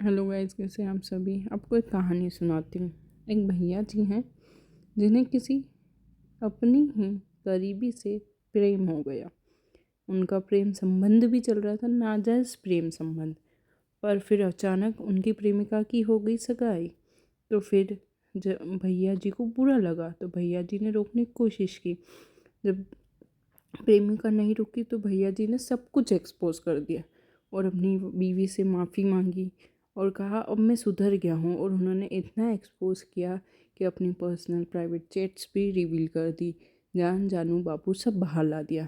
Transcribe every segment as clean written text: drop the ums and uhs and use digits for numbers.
Hello guys, कैसे हैं आप सभी। आपको एक कहानी सुनाती हूँ। एक भैया जी हैं जिन्हें किसी अपनी ही करीबी से प्रेम हो गया। उनका प्रेम संबंध भी चल रहा था, नाजायज़ प्रेम संबंध। पर फिर अचानक उनकी प्रेमिका की हो गई सगाई। तो फिर जब भैया जी को बुरा लगा तो भैया जी ने रोकने की कोशिश की। जब प्रेमिका नहीं रुकी तो भैया जी ने सब कुछ एक्सपोज कर दिया और अपनी बीवी से माफ़ी मांगी और कहा अब मैं सुधर गया हूँ। और उन्होंने इतना एक्सपोज किया कि अपनी पर्सनल प्राइवेट चैट्स भी रिवील कर दी, जान जानू बाबू सब बाहर ला दिया।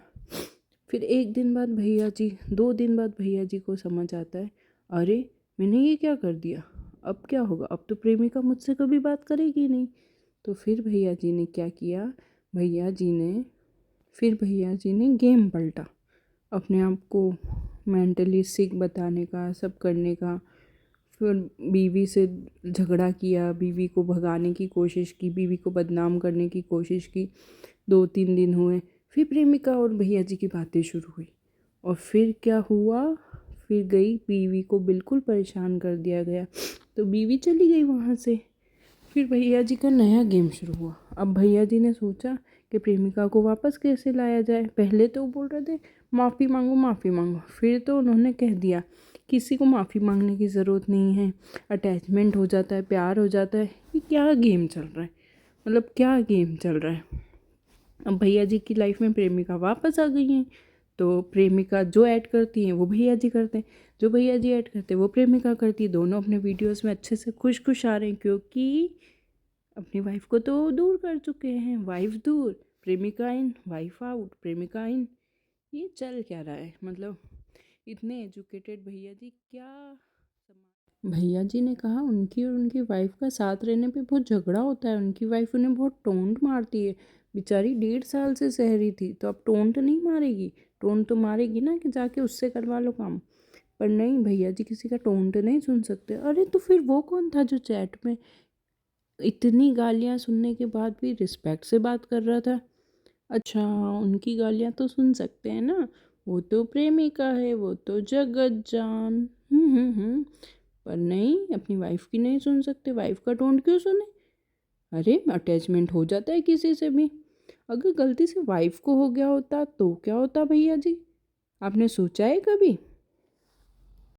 फिर एक दिन बाद भैया जी 2 दिन बाद भैया जी को समझ आता है, अरे मैंने ये क्या कर दिया, अब क्या होगा, अब तो प्रेमिका मुझसे कभी बात करेगी नहीं। तो फिर भैया जी ने क्या किया, भैया जी ने फिर भैया जी ने गेम पलटा, अपने आप को मेंटली सिक बताने का, सब करने का। फिर बीवी से झगड़ा किया, बीवी को भगाने की कोशिश की, बीवी को बदनाम करने की कोशिश की। 2-3 दिन हुए, फिर प्रेमिका और भैया जी की बातें शुरू हुई। और फिर क्या हुआ, फिर गई बीवी को बिल्कुल परेशान कर दिया गया तो बीवी चली गई वहाँ से। फिर भैया जी का नया गेम शुरू हुआ। अब भैया जी ने सोचा कि प्रेमिका को वापस कैसे लाया जाए। पहले तो वो बोल रहे थे माफ़ी मांगो माफ़ी मांगो, फिर तो उन्होंने कह दिया किसी को माफ़ी मांगने की ज़रूरत नहीं है, अटैचमेंट हो जाता है, प्यार हो जाता है। ये क्या गेम चल रहा है, मतलब क्या गेम चल रहा है। अब भैया जी की लाइफ में प्रेमिका वापस आ गई हैं तो प्रेमिका जो ऐड करती हैं वो भैया जी करते हैं, जो भैया जी ऐड करते हैं वो प्रेमिका करती है। दोनों अपने वीडियोस में अच्छे से खुश खुश आ रहे हैं क्योंकि अपनी वाइफ को तो दूर कर चुके हैं। वाइफ दूर, प्रेमिका इन, वाइफ आउट, प्रेमिका इन। ये चल क्या रहा है, मतलब इतने एजुकेटेड भैया जी क्या भैया जी ने कहा उनकी और उनकी वाइफ का साथ रहने पे बहुत झगड़ा होता है। उनकी वाइफ उन्हें बहुत टोंट मारती है। बेचारी 1.5 साल से सह रही थी तो अब टोंट नहीं मारेगी, टोंट तो मारेगी ना कि जाके उससे करवा लो काम। पर नहीं, भैया जी किसी का टोंट नहीं सुन सकते। अरे तो फिर वो कौन था जो चैट में इतनी गालियाँ सुनने के बाद भी रिस्पेक्ट से बात कर रहा था। अच्छा, उनकी गालियाँ तो सुन सकते हैं ना, वो तो प्रेमिका है, वो तो जगत जान। पर नहीं, अपनी वाइफ की नहीं सुन सकते, वाइफ का टोन क्यों सुने। अरे अटैचमेंट हो जाता है किसी से भी। अगर गलती से वाइफ को हो गया होता तो क्या होता भैया जी, आपने सोचा है कभी।